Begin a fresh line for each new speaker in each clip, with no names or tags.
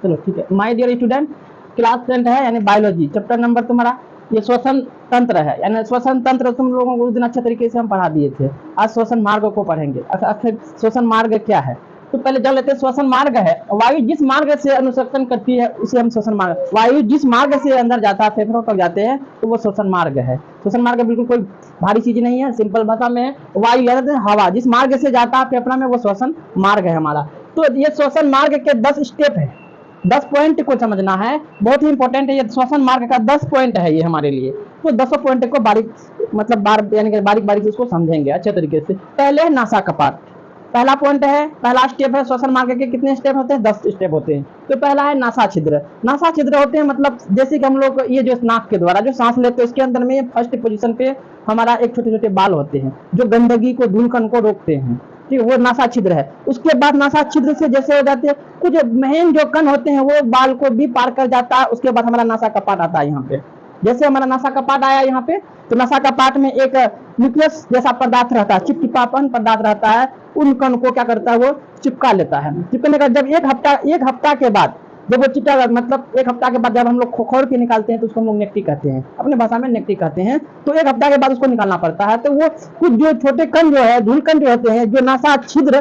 चलो ठीक है। माय डियर स्टूडेंट, क्लास 10 है यानी बायोलॉजी, चैप्टर नंबर तुम्हारा ये श्वसन तंत्र है, यानी श्वसन तंत्र तुम लोगों को उस दिन अच्छे तरीके से हम पढ़ा दिए थे। आज श्वसन मार्ग को पढ़ेंगे। आखिर श्वसन मार्ग क्या है तो पहले जान लेते हैं। श्वसन मार्ग है वायु जिस मार्ग से अनुसरण करती है उसे हम श्वसन मार्ग, वायु जिस मार्ग से अंदर जाता है फेफड़ों तक जाते हैं तो वो श्वसन मार्ग है। श्वसन मार्ग बिल्कुल कोई भारी चीज नहीं है, सिंपल भाषा में वायु यानी हवा जिस मार्ग से जाता है फेफड़ा में वो श्वसन मार्ग है हमारा। तो ये श्वसन मार्ग के 10 स्टेप है, 10 पॉइंट को समझना है, बहुत ही इंपॉर्टेंट है ये श्वसन मार्ग का 10 पॉइंट है ये हमारे लिए। तो 10 पॉइंट को बारीक मतलब यानी कि बारीक बारीक से इसको समझेंगे अच्छे तरीके से। पहले नासा कपाट, पहला पॉइंट है, पहला स्टेप है। श्वसन मार्ग के कितने स्टेप होते हैं? 10 स्टेप होते हैं। तो पहला है नासा छिद्र। नासा छिद्र होते हैं मतलब जैसे कि हम लोग ये जो नाक के द्वारा जो सांस लेते हैं उसके अंदर में फर्स्ट पोजीशन पे हमारा एक छोटे छोटे बाल होते हैं जो गंदगी को धूल कण को रोकते हैं, ठीक है, वो नासा छिद्र है। उसके बाद नासा छिद्र से जैसे हो जाते हैं कुछ मेन जो कण होते हैं वो बाल को भी पार कर जाता है। उसके बाद हमारा नासा कपाट आता है यहाँ पे। जैसे हमारा नासा कपाट आया यहाँ पे तो नासा कपाट में एक न्यूक्लियस जैसा पदार्थ रहता है, चिपचिपापन पदार्थ रहता है, उन कण को क्या करता है वो चिपका लेता है। चिपकने का जब एक हफ्ता के बाद जब वो चिपका मतलब एक हफ्ता के बाद जब हम लोग खोखोर के निकालते हैं तो उसको हम लोग नेक्टी कहते हैं, अपने भाषा में नेक्टी कहते हैं। तो एक हफ्ता के बाद उसको निकालना पड़ता है। तो वो कुछ जो छोटे कण जो है धूल कण जो होते हैं जो नासा छिद्र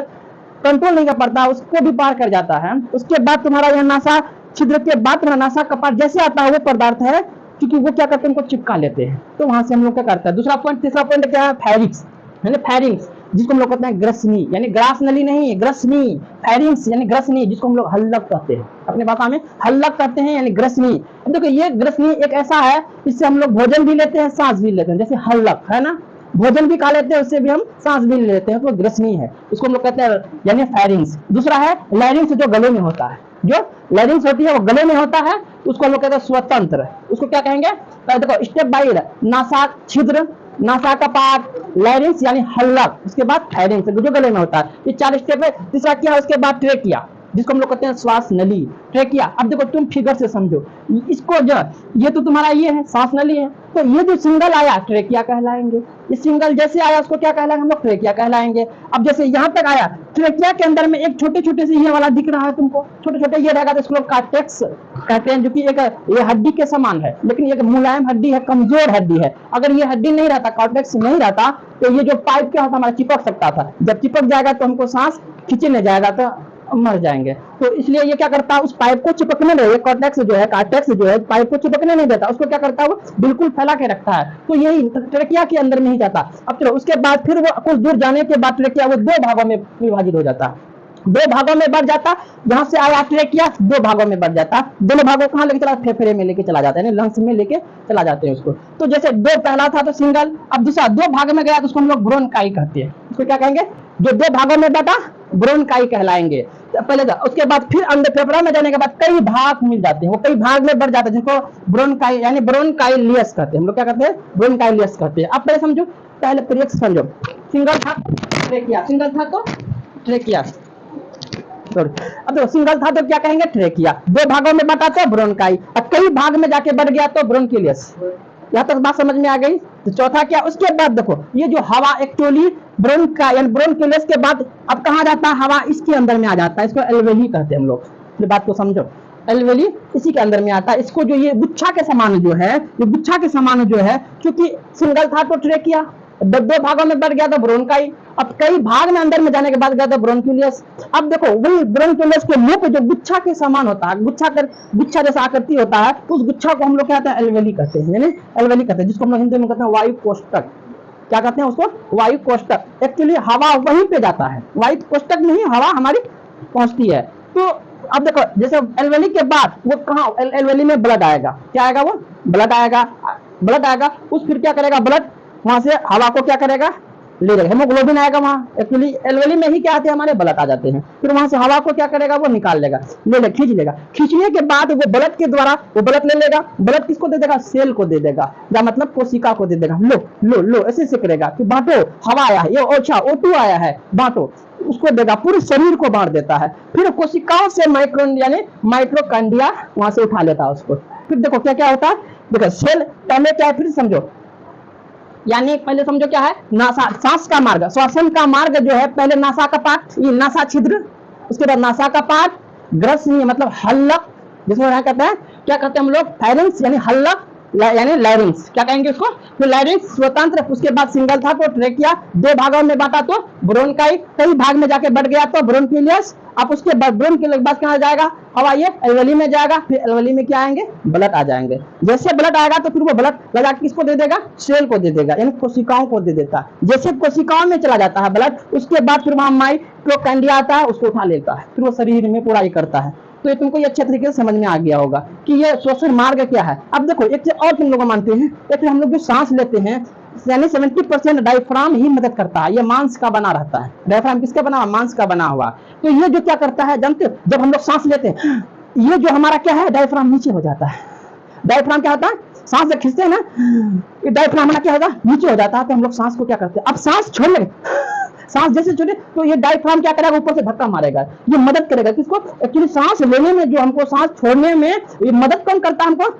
कंट्रोल नहीं कर पाता उसको भी पार कर जाता है। उसके बाद तुम्हारा यह नासा छिद्र के बाद तुम्हारा नासा कपाट जैसे आता है वो पदार्थ है क्योंकि वो क्या करते हैं उनको चिपका लेते हैं। तो वहां से हम लोग क्या करते हैं। दूसरा पॉइंट, तीसरा पॉइंट क्या है? फैरिंक्स, यानी फैरिंक्स जिसको हम लोग कहते हैं ग्रसनी, यानी ग्रास नली नहीं ग्रसनी, फैरिंक्स यानी ग्रसनी जिसको हम लोग हल्लक कहते हैं, अपने भाषा में हल्लक कहते हैं यानी ग्रसनी। अब देखो ये ग्रसनी एक ऐसा है इससे हम लोग भोजन भी लेते हैं सांस भी लेते हैं। जैसे हल्लक है ना, भोजन भी खा लेते हैं उससे भी हम सांस भी ले लेते हैं, तो ग्रसनी है, उसको हम लोग कहते हैं यानी फैरिंक्स। दूसरा है लैरिंक्स जो गले में होता है, जो लैरिंक्स होती है वो गले में होता है तो उसको हम लोग कहते हैं स्वतंत्र। उसको क्या कहेंगे? देखो स्टेप बाय नासा छिद्र, नासा कपाट, लैरिंक्स यानी हल्लक, उसके बाद फैरिंक्स जो गले में होता है। ये 4 स्टेप है। तीसरा क्या है? उसके बाद ट्रेकिया जिसको हम लोग कहते हैं श्वास नली, ट्रेकिया। अब देखो तुम फिगर से समझो इसको, जो ये तो तुम्हारा ये है सांस नली है, तो ये जो सिंगल आया ट्रेकिया कहलाएंगे। ये सिंगल जैसे आया उसको क्या कहलाएंगे हम लोग? ट्रेकिया कहलाएंगे। अब जैसे यहाँ तक आया ट्रेकिया के अंदर में एक छोटे छोटे से ये वाला दिख रहा है तुमको, छोटे छोटे ये रहेगा तो इसको लोग कार्टेक्स कहते हैं, जो कि एक ये हड्डी के समान है लेकिन एक मुलायम हड्डी है, कमजोर हड्डी है। अगर ये हड्डी नहीं रहता, कार्टेक्स नहीं रहता तो ये जो पाइप क्या होता हमारा चिपक सकता था। जब चिपक जाएगा तो हमको सांस खींचने जाएगा तो मर जाएंगे। तो इसलिए ये क्या करता है उस पाइप को चिपकने नहीं, कार्टेक्स जो है पाइप को चिपकने नहीं देता, उसको क्या करता है वो बिल्कुल फैला के रखता है। तो यही ट्रेकिया के अंदर में ही जाता। अब चलो उसके बाद फिर वो कुछ दूर जाने के बाद ट्रेकिया वो 2 भागों में विभाजित हो जाता, 2 भागों में बढ़ जाता। जहां से आया ट्रेकिया 2 भागों में बढ़ जाता। दोनों भागों कहाँ लेके चला? फेफड़े में लेके चला जाता है, लंग्स में लेके चला जाते हैं उसको। तो जैसे 2 पहला था तो सिंगल, अब दूसरा 2 भाग में गया तो उसको हम लोग ब्रोनकाई कहते हैं। उसको क्या कहेंगे? जो 2 भागों में बटा ब्रोनकाई कहलाएंगे। तो पहले उसके बाद फिर अंदर फेफड़ा में जाने के बाद कई भाग मिल जाते हैं, वो कई भाग में बढ़ जाते हैं जिनको ब्रोनकाई यानी ब्रोनकाइलियस कहते हैं। हम लोग क्या कहते हैं? ब्रोनकाइलियस कहते हैं। अब पहले समझो, पहले प्रियक समझो। सिंगल था ट्रेकिया, सिंगल था तो ट्रेकिया, अब देखो सिंगल था तो क्या कहेंगे? ट्रेकिया। 2 भागों में बटा तो ब्रोनकाई, और कई भाग में जाके बढ़ गया तो ब्रोनकिलियस। यहाँ तक बात समझ में आ गई। तो चौथा क्या? उसके बाद देखो ये जो हवा एक्चुअली ब्रोनका यानी ब्रोनकिलियस के बाद अब कहाँ जाता है? हवा इसके अंदर में आ जाता है, इसको एल्वेली कहते हैं हम लोग। ये बात को समझो, एल्वेली इसी के अंदर में आता है। इसको जो ये गुच्छा के समान जो है, ये गुच्छा के समान जो है, क्योंकि सिंगल था तो ट्रेकिया, 2 भागों में बढ़ गया तो ब्रोनकाई, अब कई भाग में अंदर में जाने के बाद गया तो ब्रोनकिलियस। अब देखो वही ब्रोनकिलियस के मुंह पे जो गुच्छा के समान होता है, गुच्छा जैसा आकृति होता है, उस गुच्छा को हम लोग क्या कहते हैं? एल्वेली कहते हैं, यानी एल्वेली कहते हैं, जिसको हम लोग हिंदी में कहते हैं वायु कोष्ठक। क्या कहते हैं उसको? वायु कोष्ठक। एक्चुअली हवा वहीं पे जाता है, वायु कोष्ठक में ही हवा हमारी पहुंचती है। तो अब देखो जैसे एल्वेली के बाद वो कहाँ? एल्वेली में ब्लड आएगा। क्या आएगा? वो ब्लड आएगा। उस फिर क्या करेगा? ब्लड वहां से हवा को क्या करेगा? ले जाएगा, हेमोग्लोबिन आएगा वहां। एक्चुअली एल्वेली में ही क्या आते हैं? हमारे ब्लड आ जाते हैं। फिर वहां से हवा को क्या करेगा? वो निकाल लेगा, खींच लेगा। खींचने के बाद वो ब्लड के द्वारा वो ब्लड ले लेगा। ब्लड किसको दे देगा? सेल को दे देगा, या मतलब कोशिका को दे देगा। लो ऐसे करेगा कि बांटो, हवा आया है, ये अच्छा O2 आया है, बांटो, उसको देगा, पूरे शरीर को बांट देता है। फिर कोशिकाओं से माइक्रोकांडिया वहां से उठा लेता है उसको। फिर देखो क्या क्या होता है। देखो सेल पहले क्या है, फिर समझो, यानी पहले समझो क्या है? नासा, सांस का मार्ग, श्वसन का मार्ग जो है, पहले नासा कपाट, ये नासा छिद्र, उसके बाद नासा कपाट, ग्रसनी मतलब हल्लक, जिसमें यहाँ कहते हैं, क्या कहते हैं हम लोग, फायरिंग्स यानी हल्ला, यानी लैरिंग्स, क्या कहेंगे उसको, तो लैरिंग्स स्वतंत्र, उसके बाद सिंगल था तो ट्रेकिया, दो भागों में बांटा तो ब्रोनकाई, कई भाग में जाके बढ़ गया तो ब्रोनकिलियस, अब उसके बाद ब्रोनकिलियस के बाद कहाँ जाएगा, हवा, ये एल्वेली में जाएगा, फिर एल्वेली में क्या आएंगे, ब्लड आ जाएंगे। जैसे ब्लड आएगा तो फिर वो ब्लड लगा किसको दे देगा, सेल को दे देगा, यानी कोशिकाओं को दे देता है। जैसे कोशिकाओं में चला जाता है ब्लड, उसके बाद फिर वहां माइटोकॉन्ड्रिया आता है, उसको उठा लेता है, फिर वो शरीर में पूरा ही करता है। तो ये तुमको ये अच्छे तरीके से समझ में आ गया होगा कि ये श्वसन मार्ग क्या है। अब देखो एक चीज और तुम लोग मानते हैं, एक हम लोग जो सांस लेते हैं यानी 70% डायफ्राम ही मदद करता है, ये मांस का बना रहता है। डायफ्राम किसका बना हुआ, मांस का बना हुआ। तो ये जो क्या करता है जानते हो, जब हम लोग सांस लेते हैं, ये जो हमारा क्या है, डायफ्राम नीचे हो जाता है। डायफ्राम क्या होता है, सांस जब खींचते हैं ना, ये डायफ्राम हमारा क्या होगा, नीचे हो जाता है। तो हम लोग सांस को क्या करते हैं, अब सांस छोड़ लगे, सांस जैसे छोड़े तो ये डायफ्राम क्या करेगा, ऊपर से धक्का मारेगा, ये मदद करेगा किसको, एक्चुअली सांस लेने में, जो हमको सांस छोड़ने में ये मदद कौन करता है हमको,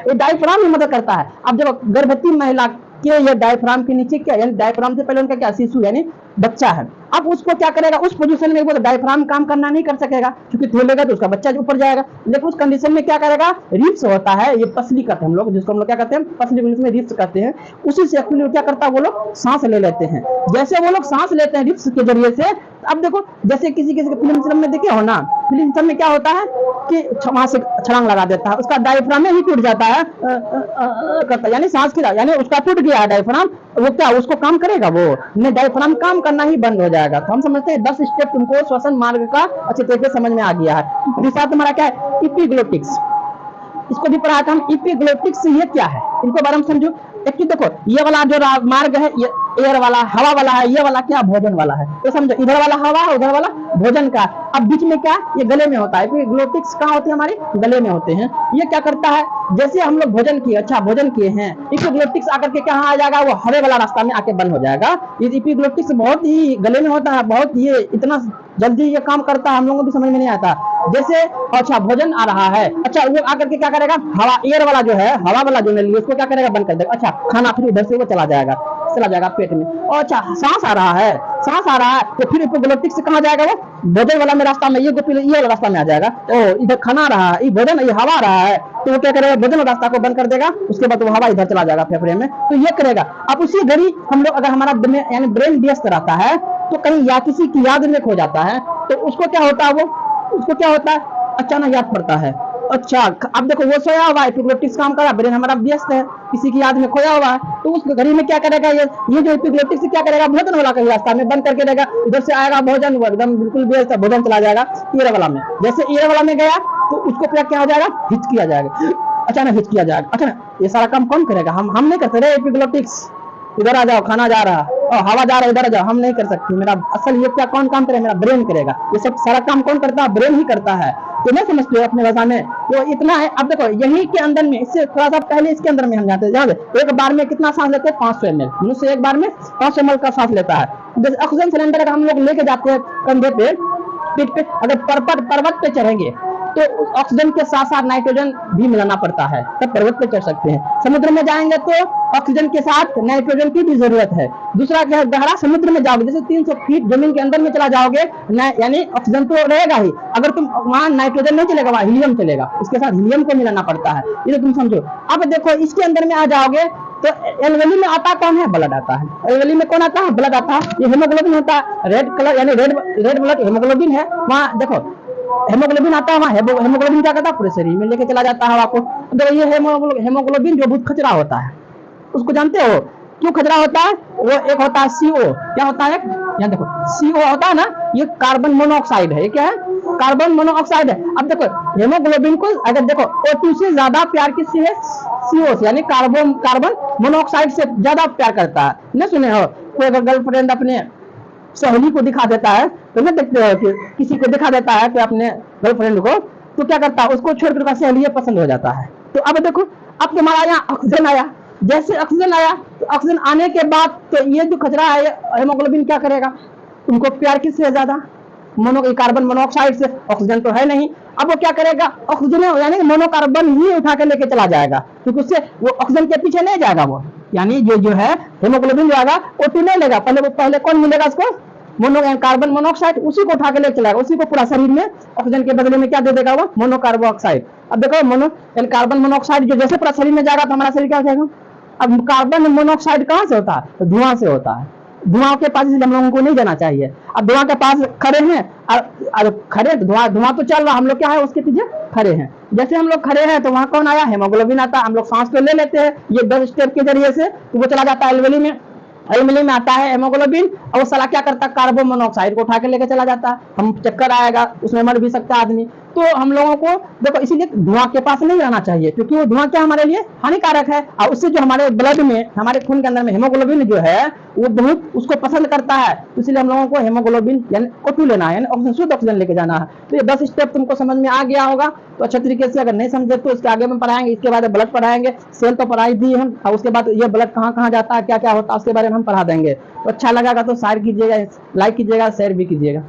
ये डायफ्राम ही मदद करता है। अब जब गर्भवती महिला के ये डायफ्राम के नीचे क्या, यानी डायफ्राम से पहले उनका क्या, शिशु यानी बच्चा है, अब उसको क्या करेगा, उस पोजीशन में वो डायफ्राम काम करना नहीं कर सकेगा, क्योंकि थोलेगा तो उसका बच्चा ऊपर जाएगा। लेकिन उस कंडीशन में क्या करेगा, रिप्स होता है, ये पसली करते हैं हम लोग, जिसको हम लोग क्या करते हैं, पसली में रिप्स करते हैं, उसी से एक्चुअली क्या करता है, वो लोग सांस ले लेते हैं। जैसे वो लोग सांस लेते हैं रिप्स के जरिए से, अब देखो जैसे किसी किसी फिल्म में देखे हो ना, फिल्म में क्या होता है कि वहां से छलांग लगा देता है, उसका डायफ्राम ही टूट जाता है, करता है, यानी सांस की, यानी उसका टूट गया डायफ्राम, वो क्या उसको काम करेगा, वो नहीं, डायफ्राम काम करना ही बंद हो जाएगा। तो हम समझते हैं 10 स्टेप तुमको श्वसन मार्ग का अच्छे तरीके से समझ में आ गया है। दूसरा तुम्हारा क्या है, इपिग्लोटिक्स, इसको भी पढ़ा था हम। इपिग्लोटिक्स ये क्या है, इनको बारे में समझो। एक चीज देखो, ये वाला जो मार्ग है ये एयर वाला, हवा वाला है, ये वाला क्या, भोजन वाला है। तो समझो, इधर वाला हवा, उधर वाला भोजन का। अब बीच में क्या, ये गले में होता है। एपिग्लोटिक्स कहाँ होती है, हमारे गले में होते हैं। ये क्या करता है, जैसे हम लोग भोजन किए, अच्छा भोजन किए हैं, एपिग्लोटिक्स आकर के कहाँ आ जाएगा, वो हरे वाला रास्ता में आके बंद हो जाएगा। ये एपिग्लोटिक्स बहुत ही गले में होता है, बहुत ये इतना जल्दी ये काम करता है, हम लोगों को भी समझ में नहीं आता। जैसे अच्छा भोजन आ रहा है, अच्छा वो आकर के क्या करेगा, हवा, एयर वाला जो है, हवा वाला जो नली, उसको क्या करेगा, बंद कर देगा। अच्छा खाना फिर इधर से वो चला जाएगा पेट में। और अच्छा सांस आ रहा है, तो फिर एपिग्लोटिक्स से कहाँ जाएगा, वो भोजन वाला में रास्ता में, ये वाला रास्ता में आ जाएगा। ओ इधर खाना आ रहा है, ये भोजन, ये हवा आ रहा है, तो वो क्या करेगा, भोजन वाला रास्ता को बंद कर देगा, उसके बाद वो हवा इधर चला जाएगा फेफड़े में, तो ये करेगा। अब उसी घड़ी हम लोग, अगर हमारा यानी ब्रेन व्यस्त रहता है, तो कहीं या किसी की याद में खो जाता है, तो उसको क्या होता है, उसको क्या होता है, अचानक याद पड़ता है। अच्छा अब देखो वो सोया हुआ है, एपिग्लोटिक्स काम कर रहा है, ब्रेन हमारा व्यस्त है, किसी की याद में खोया हुआ है, तो उस घड़ी में क्या करेगा, ये जो एपिग्लोटिक्स क्या करेगा, भोजन वाला कहीं रास्ता में बंद करके देगा, इधर से आएगा भोजन, वो एकदम बिल्कुल व्यस्त है, भोजन चला जाएगा ईयर वाला में। जैसे ईयर वाला में गया तो उसको क्या हो जाएगा, हिचकी आ जाएगा, अचानक हिचकी आ जाएगा। अच्छा ये सारा काम कौन करेगा, हम नहीं करते रहे। एपिग्लोटिक्स इधर आ जाओ, खाना जा रहा और हवा जा रहा है, इधर आ जाओ, हम नहीं कर सकते, मेरा असल ये क्या कौन काम करेगा, मेरा ब्रेन करेगा। ये सब सारा काम कौन करता है, ब्रेन ही करता है। तो नहीं समझते हो अपने भाषा में, तो इतना है। अब देखो यही के अंदर में, इससे थोड़ा सा पहले इसके अंदर में हम जाते हैं, एक बार में कितना सांस लेते हैं, 500 ml, मनुष्य एक बार में 500 ml का सांस लेता है। जैसे ऑक्सीजन सिलेंडर अगर हम लोग लेके जाते हैं कंधे पे, पीठ पे, अगर पर्वत पे चढ़ेंगे तो ऑक्सीजन के साथ साथ नाइट्रोजन भी मिलाना पड़ता है, तब पर्वत पे चढ़ सकते हैं। समुद्र में जाएंगे तो ऑक्सीजन के साथ नाइट्रोजन की भी जरूरत है। दूसरा क्या है, गहरा समुद्र में जाओगे, जैसे 300 फीट जमीन के अंदर में चला जाओगे, यानी ऑक्सीजन तो रहेगा ही, अगर तुम वहां नाइट्रोजन नहीं चलेगा, वहां हीलियम चलेगा, इसके साथ हीलियम को मिलाना पड़ता है, ये तो तुम समझो। अब देखो इसके अंदर में आ जाओगे तो एल्वेली में आता कौन है, ब्लड आता है। एल्वेली में कौन आता है, ब्लड आता है। ये हेमोग्लोबिन होता है, रेड कलर यानी रेड ब्लड हेमोग्लोबिन है। वहाँ देखो हेमोग्लोबिन आता है, वहाँ हेमोग्लोबिन क्या करता है, पूरे शरीर में लेके चला जाता है हवा को। तो ये हेमोग्लोबिन जो बहुत खचरा होता है, उसको जानते हो क्यों खचरा होता है, वो एक होता है CO, क्या होता है, यहाँ देखो CO होता है ना, ये कार्बन मोनोऑक्साइड है। ये क्या है, कार्बन मोनोऑक्साइड है। अब देखो हेमोग्लोबिन को अगर देखो O2 से ज्यादा प्यार किससे है, CO से, यानी कार्बन मोनोऑक्साइड से ज्यादा प्यार करता है। नहीं सुने हो, कोई अगर गर्लफ्रेंड अपने सहेली को दिखा देता है, तो नहीं देखते हो कि किसी को दिखा देता है कि अपने गर्लफ्रेंड को, तो क्या करता है, उसको छोड़कर सहेली पसंद हो जाता है। तो अब देखो अब तुम्हारा यहाँ ऑक्सीजन आया, जैसे ऑक्सीजन आया तो ऑक्सीजन आने के बाद तो ये जो खचरा है हेमोग्लोबिन क्या करेगा, उनको प्यार किससे ज्यादा, कार्बन मोनोऑक्साइड से, ऑक्सीजन तो है नहीं। अब वो क्या करेगा, ऑक्सीजन यानी मोनोकार्बन ही उठा के लेके चला जाएगा, क्योंकि उससे वो ऑक्सीजन के पीछे नहीं जाएगा, वो यानी जो है हेमोग्लोबिन जो आएगा O2 नहीं लेगा, पहले कौन मिलेगा उसको, मोनो कार्बन मोनोऑक्साइड, उसी को उठा के ले चलाएगा, उसी को पूरा शरीर में ऑक्सीजन के बदले में क्या दे देगा वो, मोनोकार्बोऑक्साइड। अब देखो मोनो कार्बन मोनोऑक्साइड जो जैसे पूरा शरीर में जाएगा तो हमारा शरीर क्या हो जाएगा। अब कार्बन मोनोऑक्साइड कहाँ से होता है, तो धुआं से होता है। धुआं के पास इसलिए हम लोगों को नहीं जाना चाहिए। अब धुआं के पास खड़े हैं और खड़े धुआं तो चल रहा, हम लोग क्या है उसके पीछे खड़े हैं। जैसे हम लोग खड़े हैं तो वहां कौन आया, हेमोग्लोबिन आता है। हम लोग सांस तो ले लेते हैं, ये 10 स्टेप के जरिए से वो चला जाता है एल्वेली में, एल्वेली में आता है हेमोग्लोबिन, और वो साला क्या करता है, कार्बन मोनोऑक्साइड को उठा के लेके चला जाता है। हम चक्कर आएगा, उसमें मर भी सकता है आदमी। तो हम लोगों को देखो इसीलिए धुआं के पास नहीं रहना चाहिए, क्योंकि वो धुआं क्या हमारे लिए हानिकारक है, और उससे जो हमारे ब्लड में, हमारे खून के अंदर में हेमोग्लोबिन जो है वो बहुत उसको पसंद करता है। तो इसलिए हम लोगों को हेमोग्लोबिन यानी O2 लेना है, यानी ऑक्सीजन, शुद्ध ऑक्सीजन लेके जाना है। तो ये 10 स्टेप तुमको समझ में आ गया होगा। तो अच्छे तरीके से अगर नहीं समझे तो इसके आगे में पढ़ाएंगे। इसके बाद ब्लड पढ़ाएंगे, सेल तो पढ़ाई दी हम, और उसके बाद ये ब्लड कहाँ कहाँ जाता है, क्या क्या होता है, उसके बारे में हम पढ़ा देंगे। तो अच्छा लगा तो शेयर कीजिएगा, लाइक कीजिएगा, शेयर भी कीजिएगा।